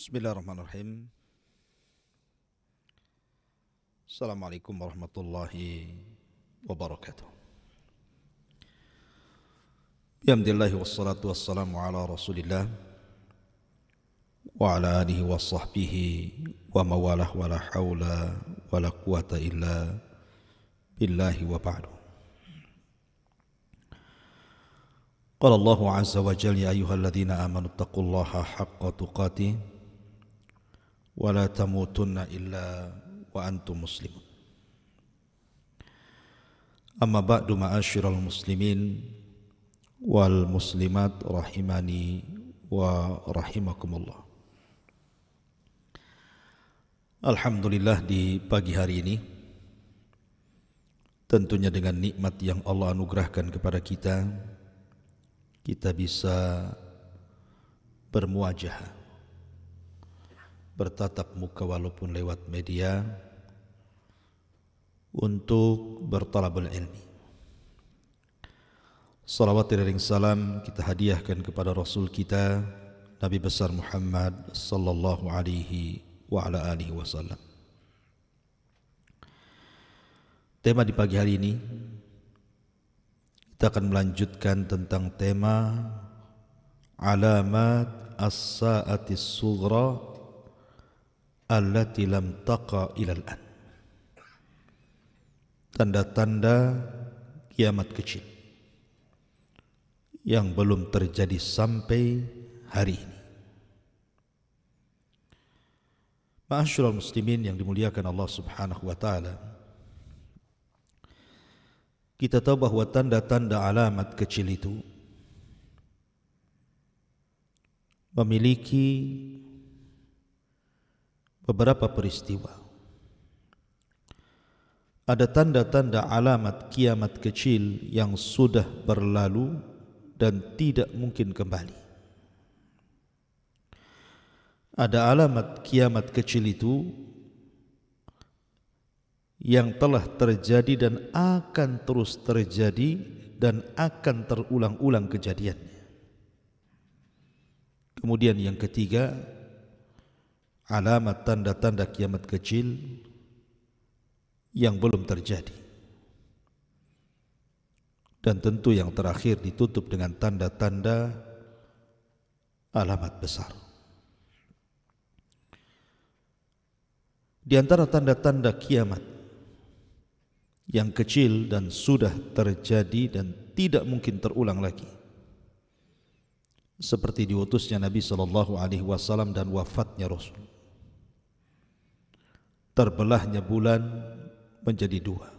Bismillahirrahmanirrahim. Assalamualaikum warahmatullahi wabarakatuh. Bihamdillahi wassalatu wassalamu ala rasulillah wa ala alihi wa sahbihi wa mawalah wa la hawla wa la quwata illa billahi wa ba'du. Qala Allahu azza wa jalla ya ayyuhalladzina amanu taqullaha haqqa tuqatih wa la tamutunna illa wa antum muslimun. Amma ba'du ma'asyiral muslimin wal muslimat rahimani wa rahimakumullah. Alhamdulillah, di pagi hari ini tentunya dengan nikmat yang Allah anugerahkan kepada kita, kita bisa bermuajah, bertatap muka walaupun lewat media untuk bertalabul ilmi. Salawat dan salam kita hadiahkan kepada Rasul kita Nabi besar Muhammad sallallahu alaihi wa ala alihi wasallam. Tema di pagi hari ini kita akan melanjutkan tentang tema alamat as-sa'atis sughra allati lam taqa ilal an. Tanda-tanda kiamat kecil yang belum terjadi sampai hari ini. Ma'asyiral muslimin yang dimuliakan Allah Subhanahu wa taala, kita tahu bahwa tanda-tanda alamat kecil itu memiliki beberapa peristiwa. Ada tanda-tanda alamat kiamat kecil yang sudah berlalu dan tidak mungkin kembali. Ada alamat kiamat kecil itu yang telah terjadi dan akan terus terjadi dan akan terulang-ulang kejadiannya. Kemudian yang ketiga, alamat tanda-tanda kiamat kecil yang belum terjadi. Dan tentu yang terakhir ditutup dengan tanda-tanda alamat besar. Di antara tanda-tanda kiamat yang kecil dan sudah terjadi dan tidak mungkin terulang lagi, seperti diutusnya Nabi sallallahu alaihi wasallam dan wafatnya Rasul, terbelahnya bulan menjadi dua,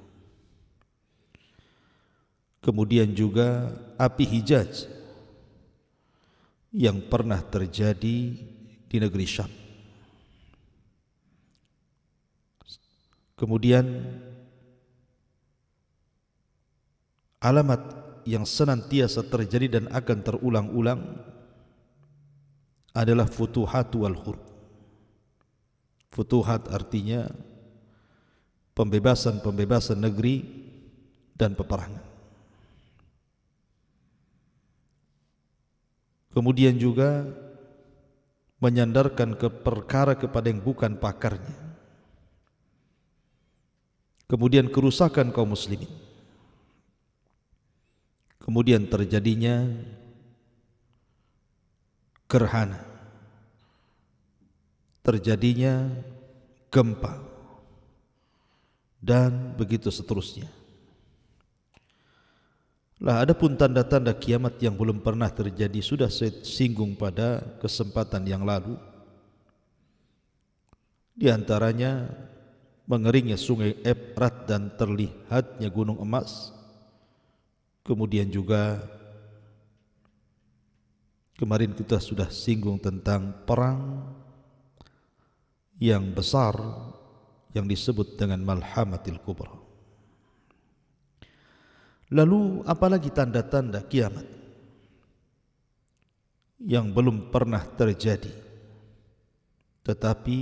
kemudian juga api Hijaz yang pernah terjadi di negeri Syam, kemudian alamat yang senantiasa terjadi dan akan terulang-ulang adalah futuhat wal hurub. Futuhat artinya pembebasan negeri dan peperangan. Kemudian juga menyandarkan ke perkara kepada yang bukan pakarnya. Kemudian kerusakan kaum muslimin. Kemudian terjadinya gerhana, terjadinya gempa, dan begitu seterusnya. Lah, adapun tanda-tanda kiamat yang belum pernah terjadi sudah saya singgung pada kesempatan yang lalu. Di antaranya mengeringnya sungai Efrat dan terlihatnya gunung emas. Kemudian juga kemarin kita sudah singgung tentang perang yang besar yang disebut dengan Malhamatil Kubra. Lalu apalagi tanda-tanda kiamat yang belum pernah terjadi tetapi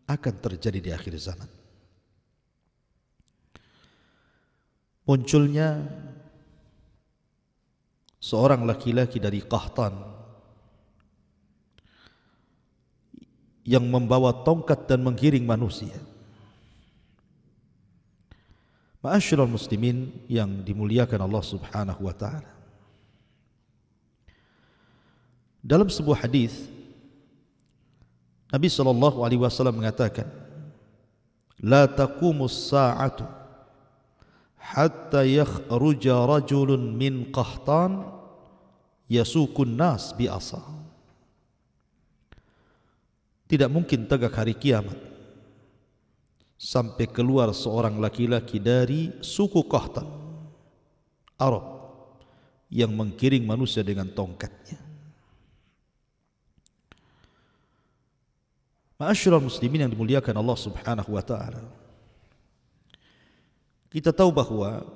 akan terjadi di akhir zaman? Munculnya seorang laki-laki dari Qahtan yang membawa tongkat dan menggiring manusia. Ma'asyiral muslimin yang dimuliakan Allah Subhanahu wa taala. Dalam sebuah hadis Nabi sallallahu alaihi wasallam mengatakan, "La taqumus sa'atu hatta yakhruja rajulun min Qahtan yasukun nas bi asa." Tidak mungkin tegak hari kiamat sampai keluar seorang laki-laki dari suku Qahtan Arab yang menggiring manusia dengan tongkatnya. Ma'asyiral muslimin yang dimuliakan Allah Subhanahu wa taala. Kita tahu bahwa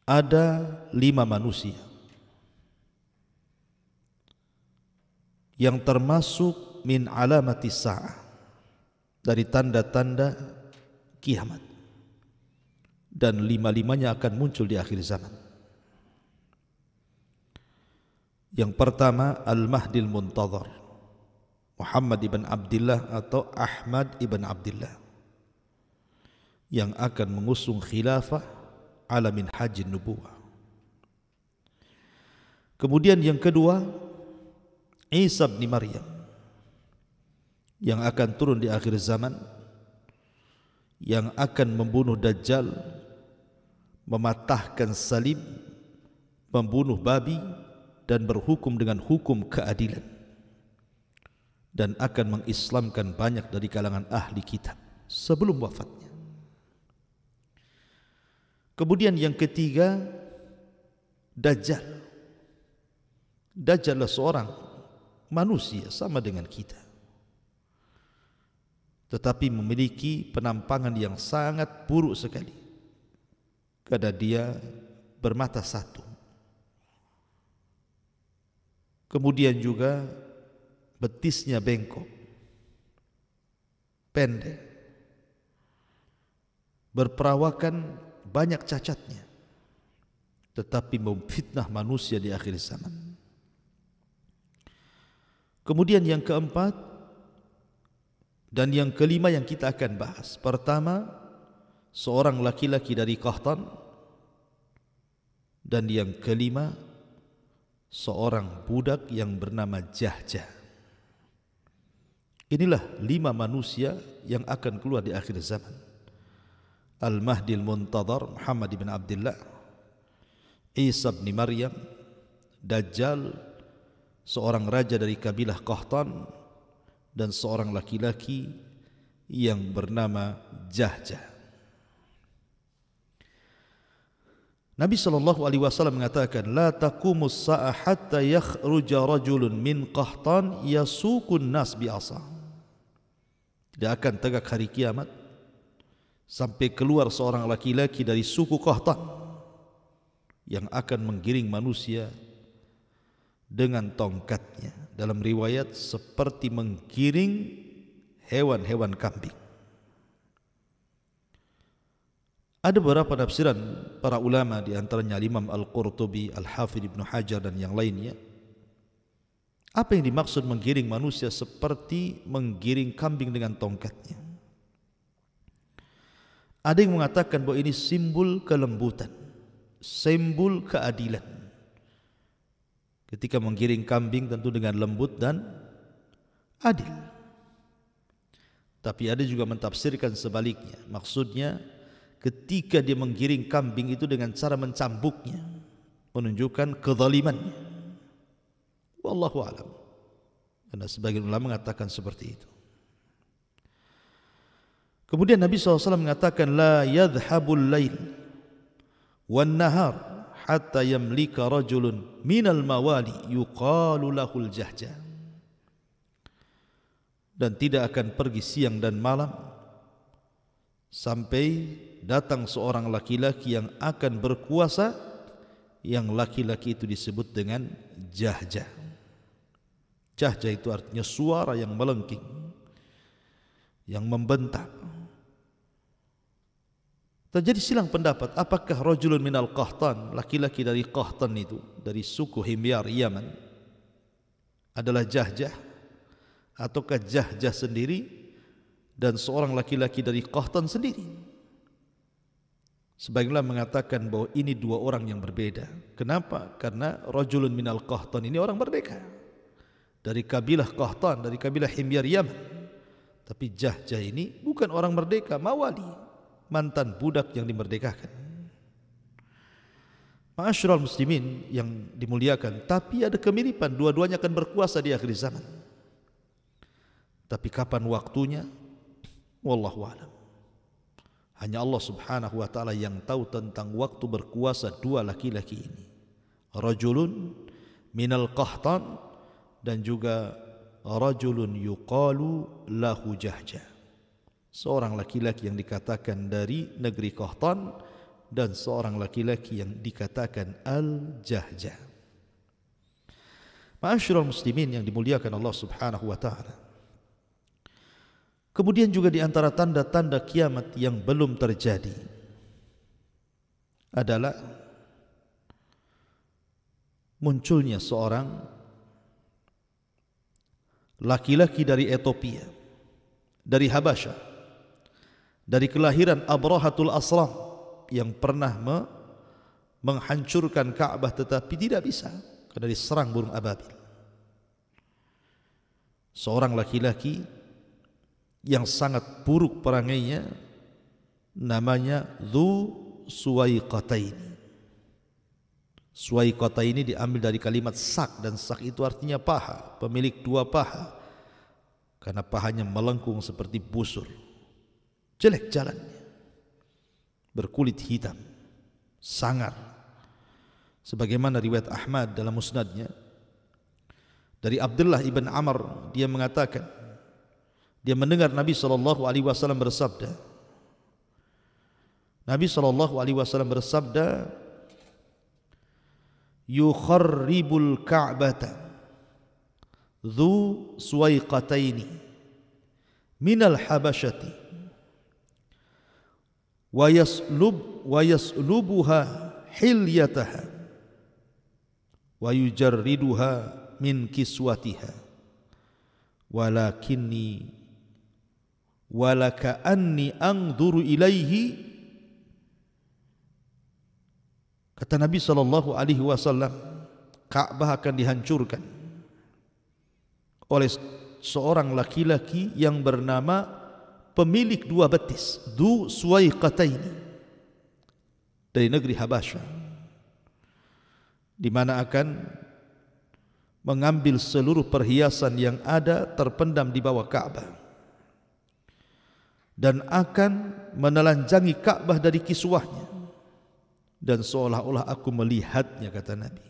ada 5 manusia yang termasuk min alamati sa'ah, dari tanda-tanda kiamat, dan 5-limanya akan muncul di akhir zaman. Yang pertama, Al-Mahdil Muntadhar, Muhammad ibn Abdullah atau Ahmad ibn Abdullah, yang akan mengusung khilafah ala minhajin nubuwah. Kemudian yang kedua, Isa bin Maryam, yang akan turun di akhir zaman, yang akan membunuh Dajjal, mematahkan salib, membunuh babi, dan berhukum dengan hukum keadilan, dan akan mengislamkan banyak dari kalangan ahli kitab sebelum wafatnya. Kemudian yang ketiga, Dajjal. Dajjal adalah seorang manusia sama dengan kita, tetapi memiliki penampangan yang sangat buruk sekali, karena dia bermata satu. Kemudian juga betisnya bengkok, pendek, berperawakan banyak cacatnya, tetapi memfitnah manusia di akhir zaman. Kemudian yang keempat dan yang kelima yang kita akan bahas. Pertama, seorang laki-laki dari Qahtan, dan yang kelima, seorang budak yang bernama Jahjah. Inilah 5 manusia yang akan keluar di akhir zaman. Al-Mahdil Muntadhar, Muhammad ibn Abdullah, Isa bin Maryam, Dajjal, seorang raja dari kabilah Qahtan, dan seorang laki-laki yang bernama Jahjah. Nabi SAW mengatakan, "La taqumus sa'ah hatta yakhruja rajulun min Qahtan yasukun nas bi asa." Tidak akan tegak hari kiamat sampai keluar seorang laki-laki dari suku Qahtan yang akan menggiring manusia dengan tongkatnya. Dalam riwayat seperti menggiring hewan-hewan kambing. Ada beberapa tafsiran para ulama, di antaranya Imam Al-Qurtubi, Al-Hafidh Ibnu Hajar dan yang lainnya. Apa yang dimaksud menggiring manusia seperti menggiring kambing dengan tongkatnya? Ada yang mengatakan bahwa ini simbol kelembutan, simbol keadilan. Ketika menggiring kambing tentu dengan lembut dan adil. Tapi ada juga mentafsirkan sebaliknya. Maksudnya ketika dia menggiring kambing itu dengan cara mencambuknya, menunjukkan kezalimannya. Wallahu a'lam. Karena sebagian ulama mengatakan seperti itu. Kemudian Nabi SAW mengatakan, "La yadhhabul lail wan nahar hatta yamlika rajulun minal mawali yuqalu lahul Jahjah." Dan tidak akan pergi siang dan malam sampai datang seorang laki-laki yang akan berkuasa, yang laki-laki itu disebut dengan Jahjah. Jahjah itu artinya suara yang melengking, yang membentak. Terjadi silang pendapat, apakah rajulun minal Qahtan, laki-laki dari Qahtan itu, dari suku Himyar Yaman, adalah Jahjah, ataukah Jahjah sendiri dan seorang laki-laki dari Qahtan sendiri? Sebagian mengatakan bahwa ini dua orang yang berbeda. Kenapa? Karena rajulun minal Qahtan ini orang merdeka dari kabilah Qahtan, dari kabilah Himyar Yaman. Tapi Jahjah ini bukan orang merdeka, mawali, mantan budak yang dimerdekakan. Ma'asyiral muslimin yang dimuliakan, tapi ada kemiripan, dua-duanya akan berkuasa di akhir zaman. Tapi kapan waktunya? Wallahu a'lam. Hanya Allah subhanahu wa ta'ala yang tahu tentang waktu berkuasa dua laki-laki ini. Rajulun minal Qahtan dan juga rajulun yuqalu lahu Jahjah. Seorang laki-laki yang dikatakan dari negeri Qahtan dan seorang laki-laki yang dikatakan Al-Jahjah. Ma'asyiral muslimin yang dimuliakan Allah subhanahu wa ta'ala. Kemudian juga di antara tanda-tanda kiamat yang belum terjadi adalah munculnya seorang laki-laki dari Ethiopia, dari Habasyah, dari kelahiran Abrahatul Asram yang pernah menghancurkan Ka'bah tetapi tidak bisa karena diserang burung ababil. Seorang laki-laki yang sangat buruk perangainya, namanya Dzu Suwaiqataini. Suwaiqataini diambil dari kalimat sak, dan sak itu artinya paha, pemilik dua paha, karena pahanya melengkung seperti busur, jelek jalannya, berkulit hitam, sangar. Sebagaimana riwayat Ahmad dalam musnadnya dari Abdullah ibn Amr, dia mengatakan dia mendengar Nabi SAW bersabda. Nabi SAW bersabda, yukharribul Ka'bata Dzu Suwaiqataini minal Habasyati wa yaslubuha hilyataha wa yujarriduha min kiswatiha walaka anni anzuru ilaihi. Kata Nabi SAW, Ka'bah akan dihancurkan oleh seorang laki-laki yang bernama pemilik dua betis, Dzu Suwaiqataini, dari negeri Habasyah, di mana akan mengambil seluruh perhiasan yang ada terpendam di bawah Ka'bah dan akan menelanjangi Ka'bah dari kiswahnya, dan seolah-olah aku melihatnya, kata Nabi.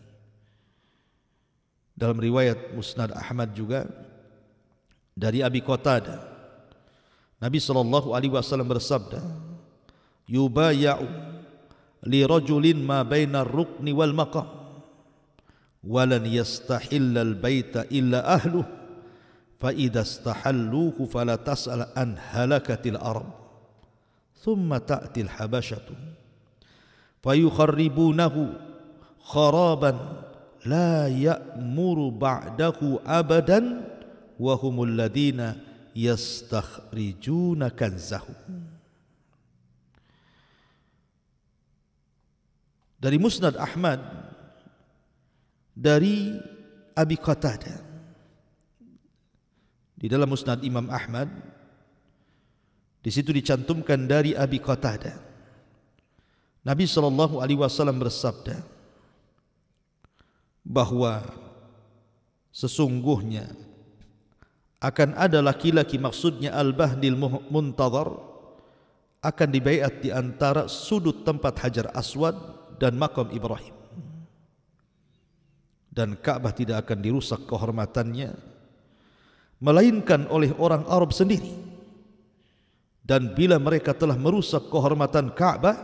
Dalam riwayat Musnad Ahmad juga dari Abi Qatadah, Nabi SAW bersabda, yubaya'u li rajulin ma bainar rukni wal maqam walan yastahillal baita illa ahluh فَإِذَا اسْتَحَلُّوهُ فَلَا تَسْأَلْ عَنْ هَلَكَةِ الْأَرْضِ ثُمَّ تَأْتِي الْحَبَشَةُ فَيُخَرِّبُونَهُ خَرَابًا لَا يَأْمُرُ بَعْدَهُ أَبَدًا وَهُمُ الَّذِينَ يَسْتَخْرِجُونَ كَنْزَهُ. Dari Musnad Ahmad dari Abi Qatadah, di dalam Musnad Imam Ahmad, di situ dicantumkan dari Abi Qatadah, Nabi SAW bersabda bahwa sesungguhnya akan ada laki-laki, maksudnya Al-Bahdil Muntadhar, akan dibaiat di antara sudut tempat Hajar Aswad dan makam Ibrahim, dan Ka'bah tidak akan dirusak kehormatannya melainkan oleh orang Arab sendiri. Dan bila mereka telah merusak kehormatan Ka'bah,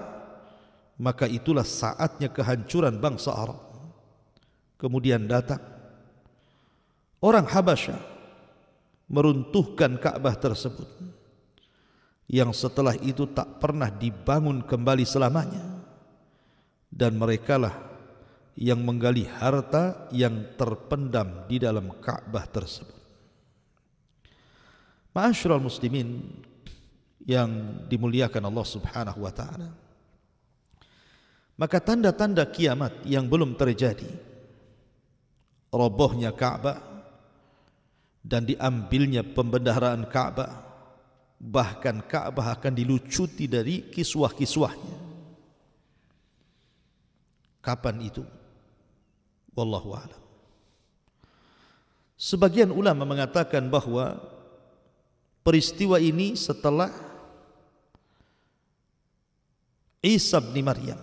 maka itulah saatnya kehancuran bangsa Arab. Kemudian datang orang Habasyah meruntuhkan Ka'bah tersebut, yang setelah itu tak pernah dibangun kembali selamanya, dan merekalah yang menggali harta yang terpendam di dalam Ka'bah tersebut. Ma'asyiral muslimin yang dimuliakan Allah Subhanahu wa taala. Maka tanda-tanda kiamat yang belum terjadi, robohnya Ka'bah dan diambilnya pembendaharaan Ka'bah, bahkan Ka'bah akan dilucuti dari kiswah-kiswahnya. Kapan itu? Wallahu a'lam. Sebagian ulama mengatakan bahwa peristiwa ini setelah Isa bin Maryam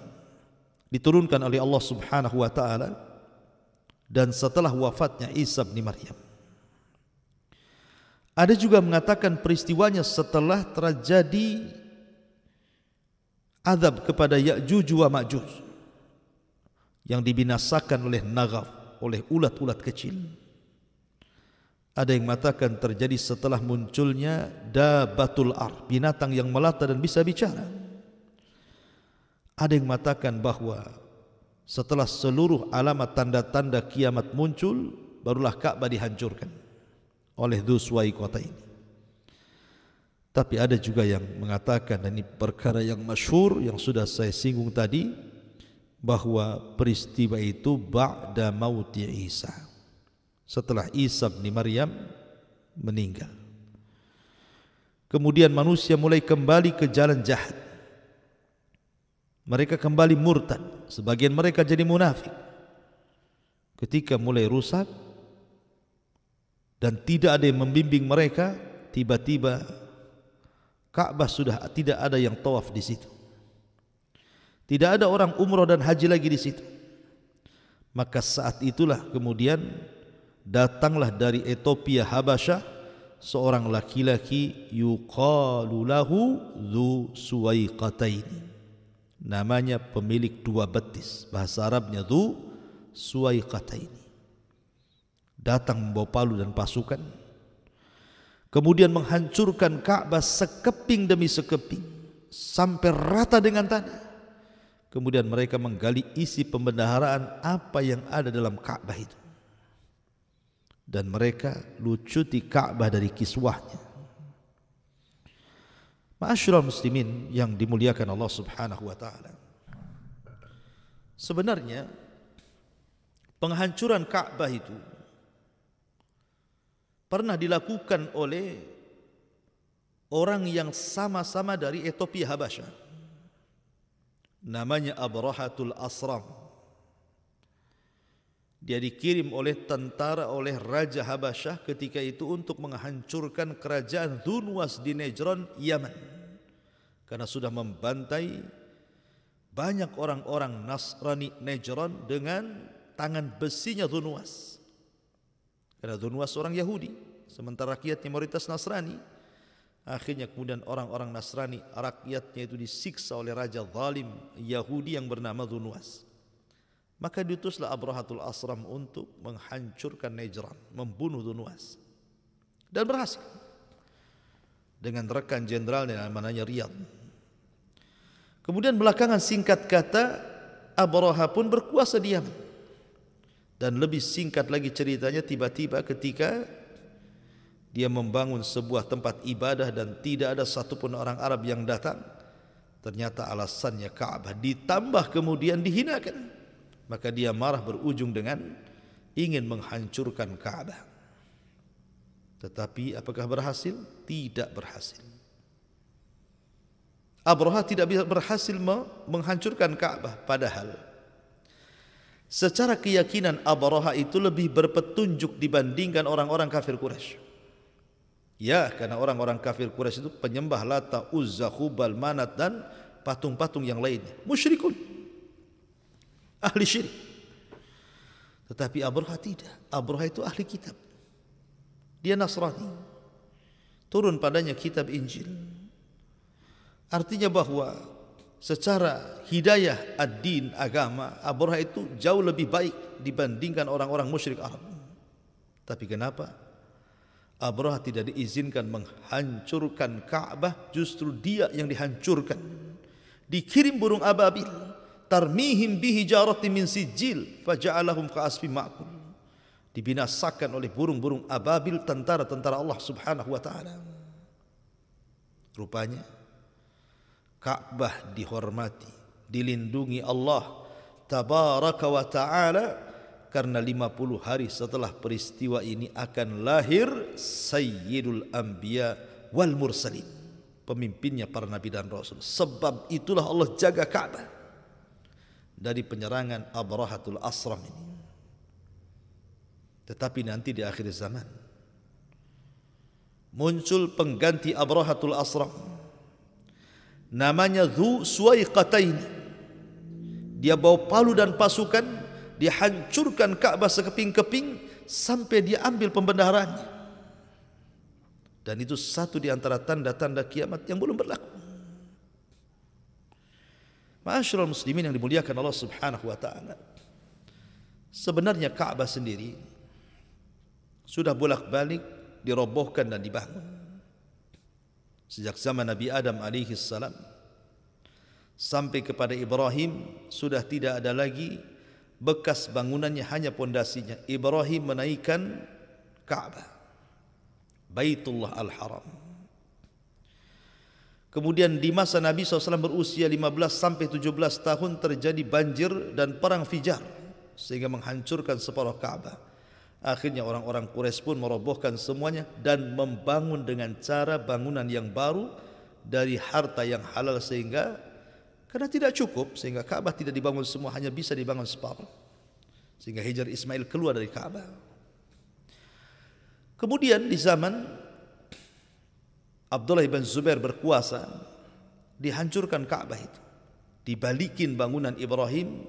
diturunkan oleh Allah Subhanahu wa taala dan setelah wafatnya Isa bin Maryam. Ada juga mengatakan peristiwanya setelah terjadi azab kepada Ya'juj wa Ma'juj yang dibinasakan oleh Naghaf, oleh ulat-ulat kecil. Ada yang mengatakan terjadi setelah munculnya Dabatul Ar, binatang yang melata dan bisa bicara. Ada yang mengatakan bahwa setelah seluruh alamat tanda-tanda kiamat muncul, barulah Ka'bah dihancurkan oleh Dzu Suwaiqata ini. Tapi ada juga yang mengatakan, dan ini perkara yang masyhur yang sudah saya singgung tadi, bahwa peristiwa itu ba'da mauti Isa, setelah Isa bin Maryam meninggal. Kemudian manusia mulai kembali ke jalan jahat. Mereka kembali murtad, sebagian mereka jadi munafik. Ketika mulai rusak dan tidak ada yang membimbing mereka, tiba-tiba Ka'bah sudah tidak ada yang tawaf di situ. Tidak ada orang umrah dan haji lagi di situ. Maka saat itulah kemudian datanglah dari Ethiopia Habasyah seorang laki-laki yuqalu lahu Dzu Suwaiqataini. Namanya pemilik dua betis, bahasa Arabnya Dzu Suwaiqataini. Datang membawa palu dan pasukan, kemudian menghancurkan Ka'bah sekeping demi sekeping sampai rata dengan tanah. Kemudian mereka menggali isi pembendaharaan apa yang ada dalam Ka'bah itu, dan mereka lucuti Ka'bah dari kiswahnya. Ma'asyiral muslimin yang dimuliakan Allah Subhanahu wa taala. Sebenarnya penghancuran Ka'bah itu pernah dilakukan oleh orang yang sama-sama dari Ethiopia Habasyah. Namanya Abrahatul Asram. Dia dikirim oleh tentara oleh Raja Habasyah ketika itu untuk menghancurkan kerajaan Dzu Nuwas di Najran, Yaman. Karena sudah membantai banyak orang-orang Nasrani Najran dengan tangan besinya Dzu Nuwas. Karena Dzu Nuwas orang Yahudi, sementara rakyatnya mayoritas Nasrani. Akhirnya kemudian orang-orang Nasrani, rakyatnya itu disiksa oleh raja zalim Yahudi yang bernama Dzu Nuwas. Maka diutuslah Abrahatul Asram untuk menghancurkan Najran, membunuh Dzu Nuwas. Dan berhasil. Dengan rekan jenderalnya namanya Riyad. Kemudian belakangan singkat kata Abraha pun berkuasa di Yaman. Dan lebih singkat lagi ceritanya, tiba-tiba ketika dia membangun sebuah tempat ibadah dan tidak ada satupun orang Arab yang datang, ternyata alasannya Ka'bah, ditambah kemudian dihinakan. Maka dia marah berujung dengan ingin menghancurkan Ka'bah. Tetapi apakah berhasil? Tidak berhasil. Abraha tidak bisa berhasil menghancurkan Ka'bah. Padahal secara keyakinan Abraha itu lebih berpetunjuk dibandingkan orang-orang kafir Quraisy. Ya, karena orang-orang kafir Quraisy itu penyembah Lata, Uzza, Hubal, Manat dan patung-patung yang lainnya. Musyrikun, ahli syirik. Tetapi Abraha tidak. Abraha itu ahli kitab. Dia Nasrani. Turun padanya kitab Injil. Artinya bahwa secara hidayah ad-din, agama, Abraha itu jauh lebih baik dibandingkan orang-orang musyrik Arab. Tapi kenapa Abraha tidak diizinkan menghancurkan Ka'bah? Justru dia yang dihancurkan. Dikirim burung ababil, tarmihim bihijaratin min sijil faja'alahum ka'asfin ma'kul. Dibinasakan oleh burung-burung ababil, tentara-tentara Allah Subhanahu wa taala. Rupanya Ka'bah dihormati, dilindungi Allah tabaraka wa ta'ala, karena 50 hari setelah peristiwa ini akan lahir Sayyidul Anbiya wal Mursalin, pemimpinnya para nabi dan rasul. Sebab itulah Allah jaga Ka'bah dari penyerangan Abrahatul Asram ini. Tetapi nanti di akhir zaman muncul pengganti Abrahatul Asram, namanya Dzu Suwaiqatain. Dia bawa palu dan pasukan, dia hancurkan Ka'bah sekeping-keping sampai dia ambil pembendaharaannya. Dan itu satu di antara tanda-tanda kiamat yang belum berlaku. Ma'asyiral muslimin yang dimuliakan Allah Subhanahu wa taala, sebenarnya Ka'bah sendiri sudah bolak-balik dirobohkan dan dibangun. Sejak zaman Nabi Adam alaihi salam sampai kepada Ibrahim sudah tidak ada lagi bekas bangunannya, hanya pondasinya. Ibrahim menaikkan Ka'bah, Baitullah Al-Haram. Kemudian di masa Nabi SAW berusia 15 sampai 17 tahun terjadi banjir dan perang Fijar sehingga menghancurkan separuh Ka'bah. Akhirnya orang-orang Quraisy pun merobohkan semuanya dan membangun dengan cara bangunan yang baru dari harta yang halal, sehingga karena tidak cukup sehingga Ka'bah tidak dibangun semua, hanya bisa dibangun separuh, sehingga Hajar Ismail keluar dari Ka'bah. Kemudian di zaman Abdullah bin Zubair berkuasa, dihancurkan Ka'bah itu, dibalikin bangunan Ibrahim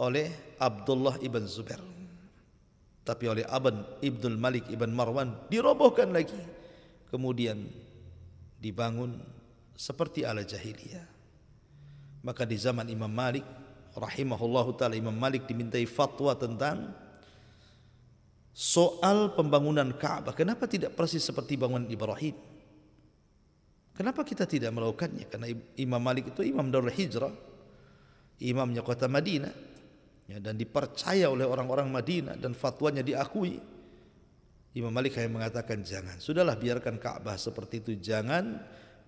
oleh Abdullah ibn Zubair. Tapi oleh Aban Ibnul Malik ibn Marwan dirobohkan lagi, kemudian dibangun seperti ala jahiliyah. Maka di zaman Imam Malik rahimahullahu ta'ala, Imam Malik dimintai fatwa tentang soal pembangunan Ka'bah. Kenapa tidak persis seperti bangunan Ibrahim? Kenapa kita tidak melakukannya? Karena Imam Malik itu imam Darul Hijrah, imamnya kota Madinah, ya, dan dipercaya oleh orang-orang Madinah dan fatwanya diakui. Imam Malik hanya mengatakan jangan, sudahlah biarkan Ka'bah seperti itu, jangan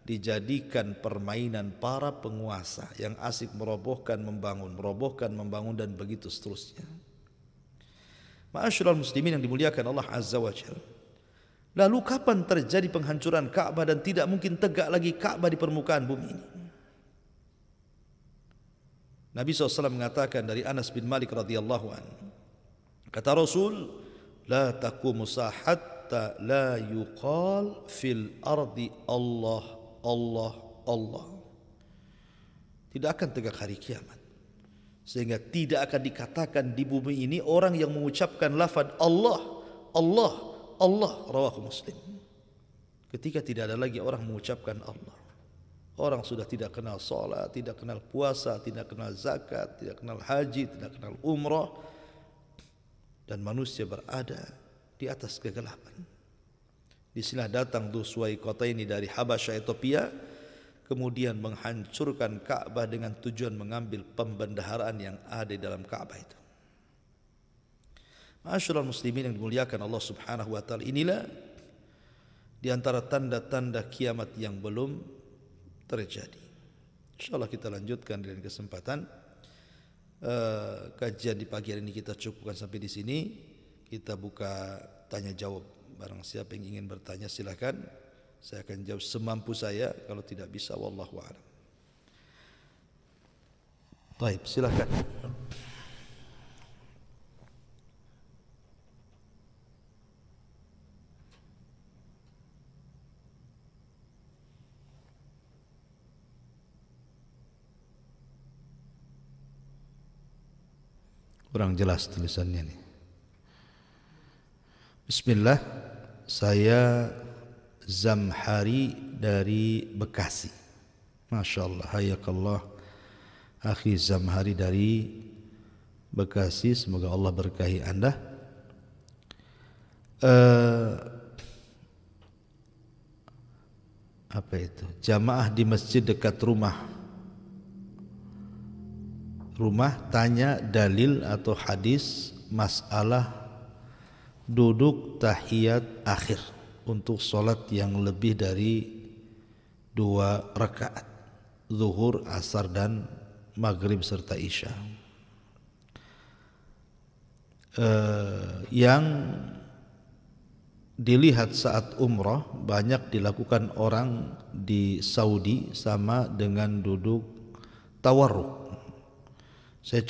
dijadikan permainan para penguasa yang asik merobohkan membangun dan begitu seterusnya. Ma'asyiral muslimin yang dimuliakan Allah Azza wa Jalla, lalu kapan terjadi penghancuran Ka'bah dan tidak mungkin tegak lagi Ka'bah di permukaan bumi ini? Nabi SAW mengatakan dari Anas bin Malik radhiyallahu anhu, kata Rasul, la taqumu hatta la yuqal fil ardi Allah Allah Allah. Tidak akan tegak hari kiamat sehingga tidak akan dikatakan di bumi ini orang yang mengucapkan lafaz Allah Allah Allah. Rawahu Muslim. Ketika tidak ada lagi orang mengucapkan Allah, orang sudah tidak kenal salat, tidak kenal puasa, tidak kenal zakat, tidak kenal haji, tidak kenal umrah, dan manusia berada di atas kegelapan. Disinilah datang Dzu Suwaiqatain dari Habasyah Ethiopia, kemudian menghancurkan Ka'bah dengan tujuan mengambil pembendaharaan yang ada di dalam Ka'bah itu. Ma'asyiral muslimin yang dimuliakan Allah Subhanahu wa taala, inilah di antara tanda-tanda kiamat yang belum terjadi. Insyaallah kita lanjutkan dengan kesempatan kajian di pagi hari ini. Kita cukupkan sampai di sini. Kita buka tanya jawab. Barang siapa yang ingin bertanya silakan. Saya akan jawab semampu saya. Kalau tidak bisa, wallahu a'lam. Baik, silakan. Kurang jelas tulisannya nih. Bismillah, saya Zamhari dari Bekasi. Masya Allah, hayakallah akhi Zamhari dari Bekasi. Semoga Allah berkahi Anda. Apa itu? Jamaah di masjid dekat rumah tanya dalil atau hadis masalah duduk tahiyat akhir untuk sholat yang lebih dari 2 rakaat zuhur, asar dan maghrib serta isya. Yang dilihat saat umrah banyak dilakukan orang di Saudi sama dengan duduk tawarruk. Saya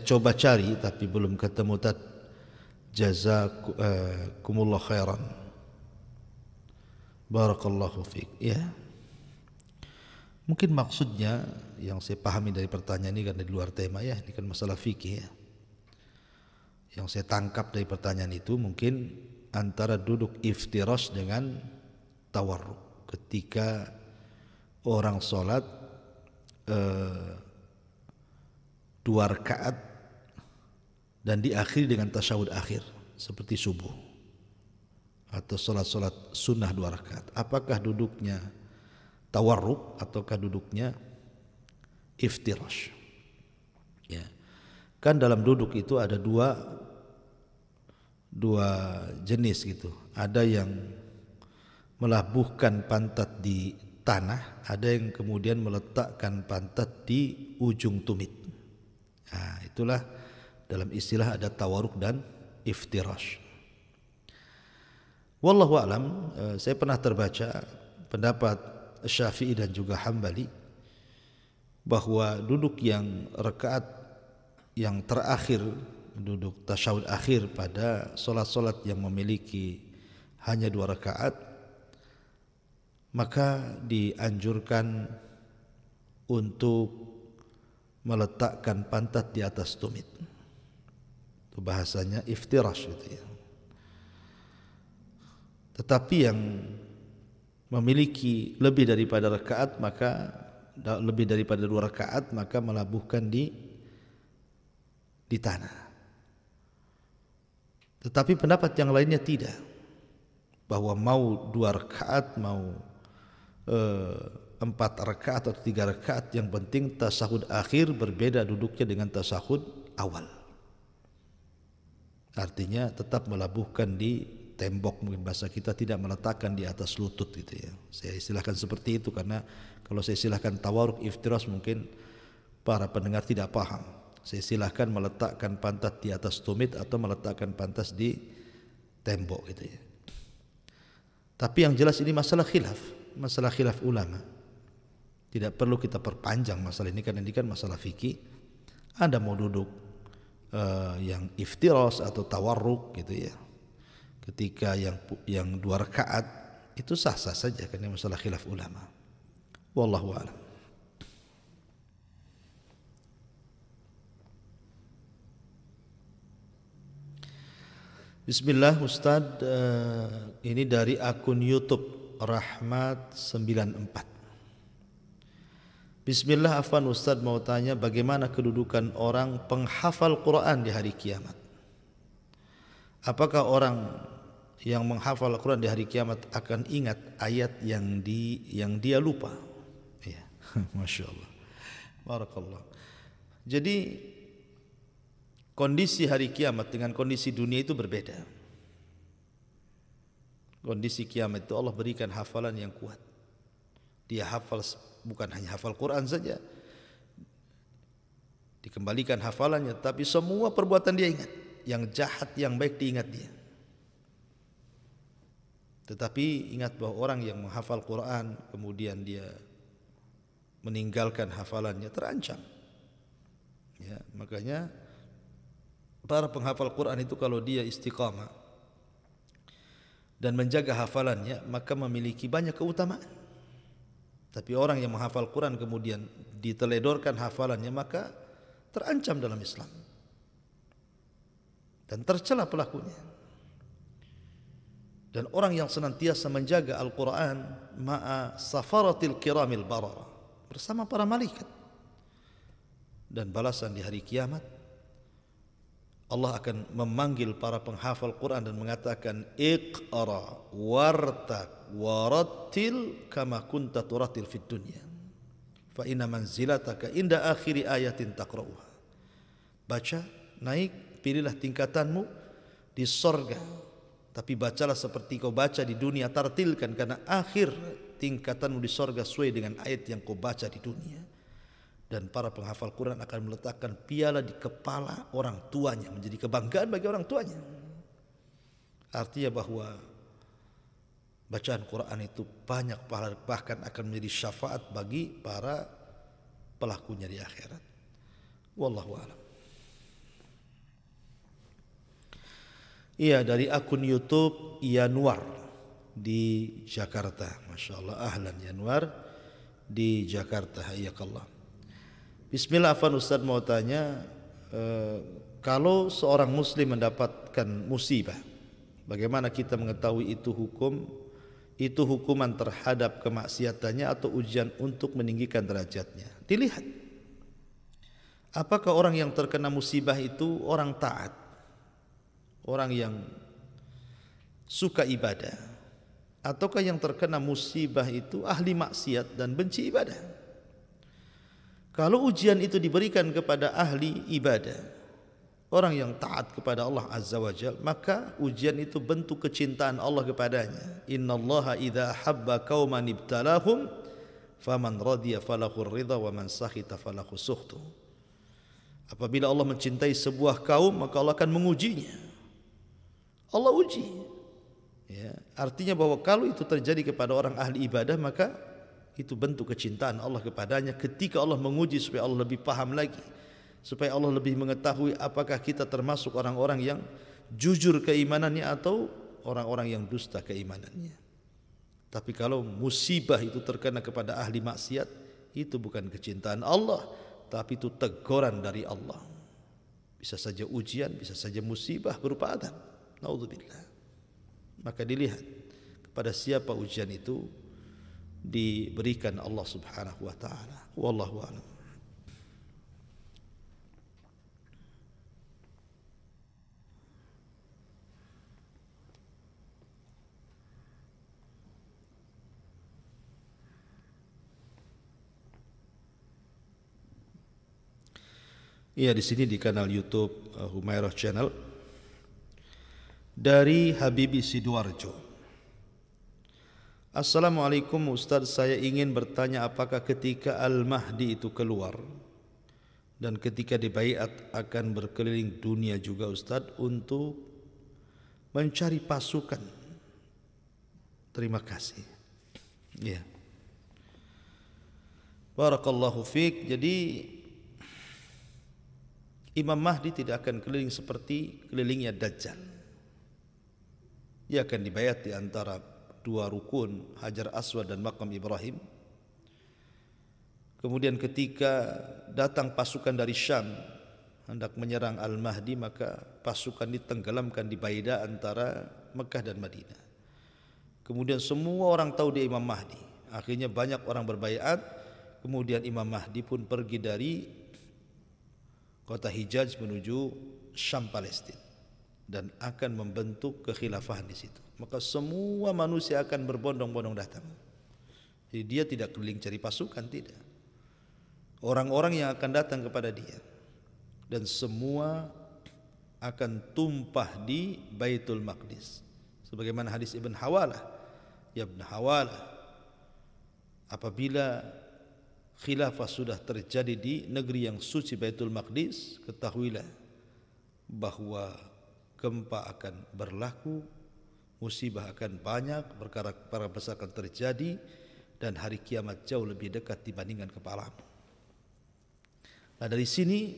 coba cari tapi belum ketemu. Jazakumullah khairan, barakallahu fiik. Ya, mungkin maksudnya yang saya pahami dari pertanyaan ini, karena di luar tema ya, ini kan masalah fikih ya. Yang saya tangkap dari pertanyaan itu mungkin antara duduk iftirash dengan tawarruk. Ketika orang sholat 2 rakaat dan diakhiri dengan tasyahud akhir seperti subuh atau sholat sunnah 2 rakaat. Apakah duduknya tawarruk ataukah duduknya iftirash? Ya. Kan dalam duduk itu ada dua jenis gitu. Ada yang melabuhkan pantat di tanah, ada yang kemudian meletakkan pantat di ujung tumit. Nah, itulah dalam istilah ada tawarruk dan iftirash. Wallahu a'lam, saya pernah terbaca pendapat Syafi'i dan juga Hambali bahwa duduk yang rakaat yang terakhir, duduk tasyahud akhir pada solat-solat yang memiliki hanya 2 rakaat, maka dianjurkan untuk meletakkan pantat di atas tumit. Itu bahasanya iftirash gitu ya. Tetapi yang memiliki lebih daripada 2 rakaat maka melabuhkan di tanah. Tetapi pendapat yang lainnya tidak, bahwa mau 2 rakaat, mau 4 rakaat atau 3 rakaat, yang penting tasyahud akhir berbeda duduknya dengan tasyahud awal. Artinya tetap melabuhkan di tembok, mungkin bahasa kita, tidak meletakkan di atas lutut gitu ya. Saya istilahkan seperti itu karena kalau saya istilahkan tawarruk iftirash mungkin para pendengar tidak paham. Saya silahkan meletakkan pantat di atas tumit atau meletakkan pantas di tembok gitu ya. Tapi yang jelas ini masalah khilaf ulama. Tidak perlu kita perpanjang masalah ini karena ini kan masalah fikih. Anda mau duduk yang iftirash atau tawarruk gitu ya, ketika yang 2 rakaat itu sah-sah saja karena masalah khilaf ulama. Wallahu a'lam. Bismillah Ustaz, ini dari akun YouTube Rahmat94. Bismillah, afwan Ustaz, mau tanya bagaimana kedudukan orang penghafal Quran di hari kiamat? Apakah orang yang menghafal Quran di hari kiamat akan ingat ayat yang dia lupa? Ya, Masya Allah, barakallah. Jadi kondisi hari kiamat dengan kondisi dunia itu berbeda. Kondisi kiamat itu Allah berikan hafalan yang kuat. Dia hafal, bukan hanya hafal Quran saja, dikembalikan hafalannya, tapi semua perbuatan dia ingat. Yang jahat, yang baik diingat dia. Tetapi ingat bahwa orang yang menghafal Quran kemudian dia meninggalkan hafalannya terancam. Ya, makanya para penghafal Quran itu kalau dia istiqamah dan menjaga hafalannya maka memiliki banyak keutamaan. Tapi orang yang menghafal Quran kemudian diteledorkan hafalannya maka terancam dalam Islam dan tercela pelakunya. Dan orang yang senantiasa menjaga Al-Quran ma'a safaratil kiramil barara, bersama para malaikat, dan balasan di hari kiamat Allah akan memanggil para penghafal Quran dan mengatakan iqra wartaq warattil kama kunta turattil fid dunya fa inna manzilataka inda akhiri ayatin taqra'uha. Baca, naik, pilihlah tingkatanmu di sorga Tapi bacalah seperti kau baca di dunia, tartilkan, karena akhir tingkatanmu di sorga sesuai dengan ayat yang kau baca di dunia. Dan para penghafal Quran akan meletakkan piala di kepala orang tuanya, menjadi kebanggaan bagi orang tuanya. Artinya bahwa bacaan Quran itu banyak pahala, bahkan akan menjadi syafaat bagi para pelakunya di akhirat. Wallahu a'lam. Iya, dari akun YouTube Yanuar di Jakarta. Masya Allah, ahlan Yanuar di Jakarta. Hayakallah. Bismillah, Afan Ustaz mau tanya, kalau seorang muslim mendapatkan musibah, bagaimana kita mengetahui itu hukuman terhadap kemaksiatannya atau ujian untuk meninggikan derajatnya? Dilihat, apakah orang yang terkena musibah itu orang taat, orang yang suka ibadah, ataukah yang terkena musibah itu ahli maksiat dan benci ibadah? Kalau ujian itu diberikan kepada ahli ibadah, orang yang taat kepada Allah Azza wa Jal, maka ujian itu bentuk kecintaan Allah kepadanya. Innallaha idza habba qauman ibtalahum faman radiya falahu ridha wa man sakhita falahu sukhtu. Apabila Allah mencintai sebuah kaum, maka Allah akan mengujinya. Allah uji. Ya, artinya bahwa kalau itu terjadi kepada orang ahli ibadah, maka itu bentuk kecintaan Allah kepadanya. Ketika Allah menguji supaya Allah lebih paham lagi, supaya Allah lebih mengetahui apakah kita termasuk orang-orang yang jujur keimanannya atau orang-orang yang dusta keimanannya. Tapi kalau musibah itu terkena kepada ahli maksiat, itu bukan kecintaan Allah, tapi itu teguran dari Allah. Bisa saja ujian, bisa saja musibah berupa adab. Naudzubillah. Maka dilihat kepada siapa ujian itu diberikan Allah Subhanahu wa taala. Wallahu a'lam. Iya, di sini di kanal YouTube Humairah Channel dari Habibi Sidoarjo. Assalamualaikum Ustaz, saya ingin bertanya apakah ketika Al-Mahdi itu keluar dan ketika dibaiat akan berkeliling dunia juga Ustaz untuk mencari pasukan? Terima kasih. Ya. Barakallahu fiik. Jadi Imam Mahdi tidak akan keliling seperti kelilingnya Dajjal. Dia akan dibaiat di antara dua rukun, Hajar Aswad dan Maqam Ibrahim. Kemudian ketika datang pasukan dari Syam hendak menyerang Al-Mahdi, maka pasukan ditenggelamkan di Baida antara Mekah dan Madinah. Kemudian semua orang tahu dia Imam Mahdi. Akhirnya banyak orang berbaiat. Kemudian Imam Mahdi pun pergi dari kota Hijaz menuju Syam Palestina dan akan membentuk kekhilafahan di situ. Maka semua manusia akan berbondong-bondong datang. Jadi dia tidak keliling cari pasukan, tidak. Orang-orang yang akan datang kepada dia, dan semua akan tumpah di Baitul Maqdis. Sebagaimana hadis Ibn Hawalah, ya Ibn Hawalah, apabila khilafah sudah terjadi di negeri yang suci Baitul Maqdis, ketahuilah bahwa gempa akan berlaku, musibah akan banyak, perkara besar akan terjadi, dan hari kiamat jauh lebih dekat dibandingkan kepalamu. Nah, dari sini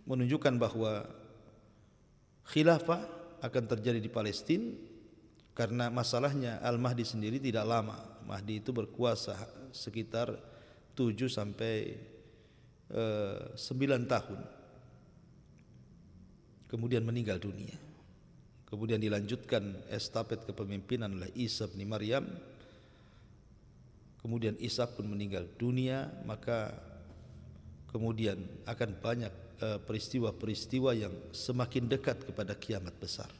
menunjukkan bahwa khilafah akan terjadi di Palestina, karena masalahnya Al-Mahdi sendiri tidak lama. Mahdi itu berkuasa sekitar 7 sampai 9 tahun, kemudian meninggal dunia. Kemudian dilanjutkan estafet kepemimpinan oleh Isa bin Maryam. Kemudian Isa pun meninggal dunia, maka kemudian akan banyak peristiwa-peristiwa yang semakin dekat kepada kiamat besar.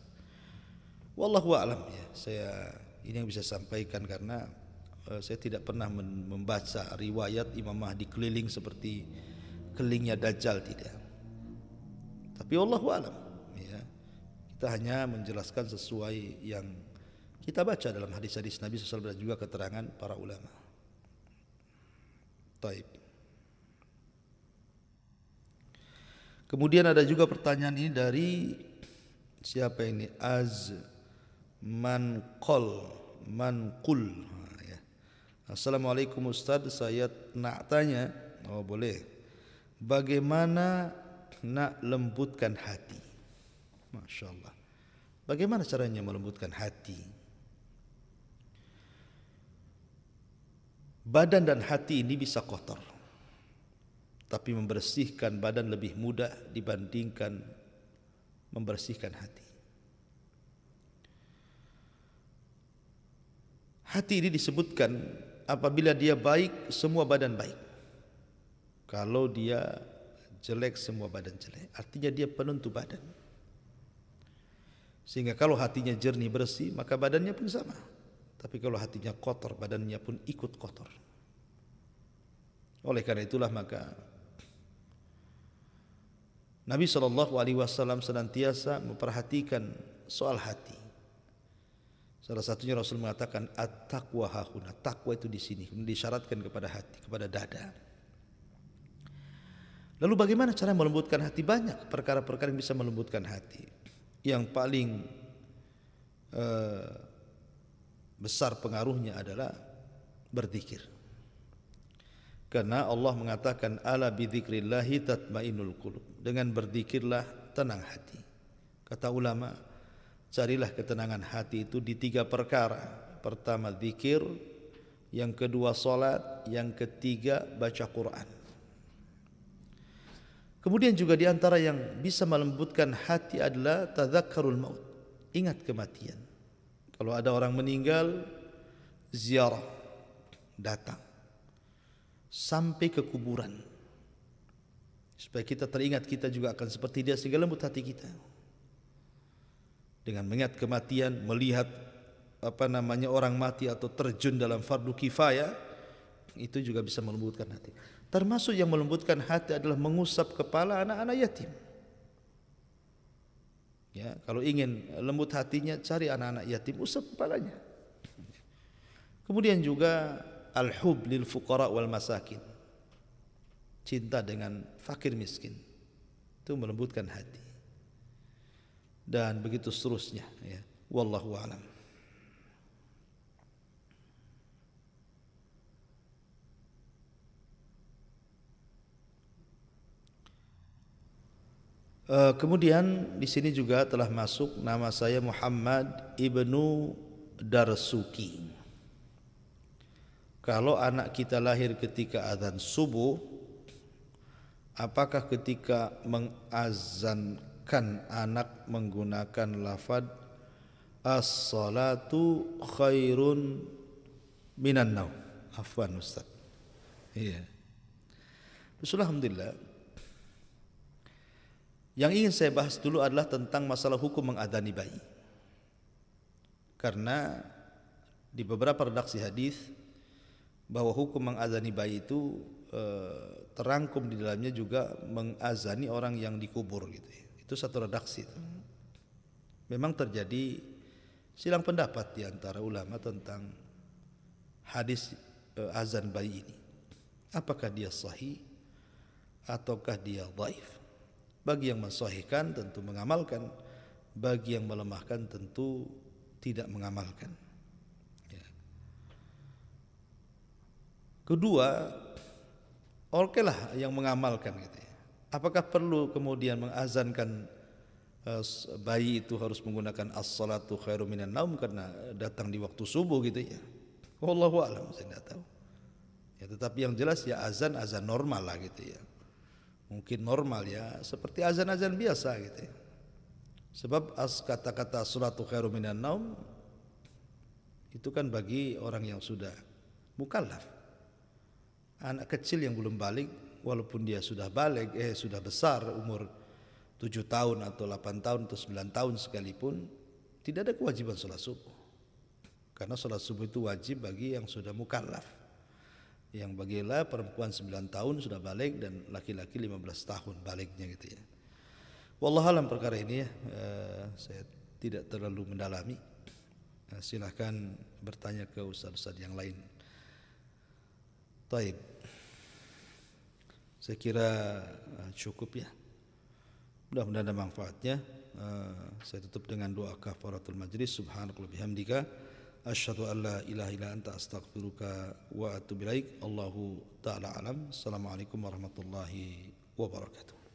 Wallahu a'lam ya. Saya ini yang bisa sampaikan karena saya tidak pernah membaca riwayat Imam Mahdi keliling seperti kelilingnya Dajjal, tidak. Tapi wallahu a'lam ya. Kita hanya menjelaskan sesuai yang kita baca dalam hadis-hadis Nabi SAW dan juga keterangan para ulama. Taib. Kemudian ada juga pertanyaan ini dari siapa ini? Manqul. Ya. Assalamualaikum Ustaz, saya nak tanya, oh boleh, bagaimana nak lembutkan hati? Masya Allah. Bagaimana caranya melembutkan hati? Badan dan hati ini bisa kotor, tapi membersihkan badan lebih mudah dibandingkan membersihkan hati. Hati ini disebutkan apabila dia baik, semua badan baik. Kalau dia jelek, semua badan jelek. Artinya dia penentu badan. Sehingga kalau hatinya jernih bersih, maka badannya pun sama. Tapi kalau hatinya kotor, badannya pun ikut kotor. Oleh karena itulah maka Nabi SAW senantiasa memperhatikan soal hati. Salah satunya Rasul mengatakan at-taqwa hahuna, takwa itu di sini, disyaratkan kepada hati, kepada dada. Lalu bagaimana cara melembutkan hati? Banyak perkara-perkara yang bisa melembutkan hati. Yang paling besar pengaruhnya adalah berzikir. Karena Allah mengatakan ala bidzikrillahi tatmainnul qulub. Dengan berzikirlah tenang hati. Kata ulama, carilah ketenangan hati itu di 3 perkara. Pertama zikir, yang kedua salat, yang ketiga baca Quran. Kemudian juga di antara yang bisa melembutkan hati adalah tadzakkarul maut. Ingat kematian. Kalau ada orang meninggal, ziarah, datang sampai ke kuburan, supaya kita teringat kita juga akan seperti dia, sehingga lembut hati kita. Dengan mengingat kematian, melihat orang mati atau terjun dalam fardu kifayah, itu juga bisa melembutkan hati. Termasuk yang melembutkan hati adalah mengusap kepala anak-anak yatim. Ya, kalau ingin lembut hatinya, cari anak-anak yatim, usap kepalanya. Kemudian juga al-hub lil fuqara wal masakin. Cinta dengan fakir miskin. Itu melembutkan hati. Dan begitu seterusnya, ya. Wallahu a'lam. Kemudian di sini juga telah masuk nama saya Muhammad ibnu Darsuki. Kalau anak kita lahir ketika azan subuh, apakah ketika mengazankan anak menggunakan lafaz as-salatu khairun minan naum? Afwan Ustaz. Iya. Alhamdulillah. Yang ingin saya bahas dulu adalah tentang masalah hukum mengadani bayi. Karena di beberapa redaksi hadis bahwa hukum mengadani bayi itu terangkum di dalamnya juga mengazani orang yang dikubur gitu ya. Itu satu redaksi itu. Memang terjadi silang pendapat di antara ulama tentang hadis azan bayi ini. Apakah dia sahih ataukah dia dhaif? Bagi yang mensahihkan tentu mengamalkan, bagi yang melemahkan tentu tidak mengamalkan. Ya. Kedua, okelah yang mengamalkan gitu ya. Apakah perlu kemudian mengazankan bayi itu harus menggunakan as-salatu khairum minan naum karena datang di waktu subuh gitu ya? Wallahu a'lam, saya tidak tahu. Ya, tetapi yang jelas ya azan normal lah gitu ya. Mungkin normal ya, seperti azan-azan biasa gitu ya. Sebab kata-kata salatu khairum minan naum itu kan bagi orang yang sudah mukallaf. Anak kecil yang belum balik, walaupun dia sudah balik, sudah besar umur 7 tahun atau 8 tahun atau 9 tahun sekalipun, tidak ada kewajiban salat subuh. Karena salat subuh itu wajib bagi yang sudah mukallaf. Yang bagilah perempuan 9 tahun sudah balik dan laki-laki 15 tahun baliknya gitu ya. Wallahualam perkara ini ya, saya tidak terlalu mendalami. Silahkan bertanya ke ustaz-ustaz yang lain. Taib. Saya kira cukup ya. Mudah-mudahan ada manfaatnya. Saya tutup dengan doa kafaratul majlis. Subhanakallahumma bihamdika asyhadu an la ilaha illa anta astaghfiruka wa atubu ilaik. Allahu ta'ala alam. Assalamualaikum warahmatullahi wabarakatuh.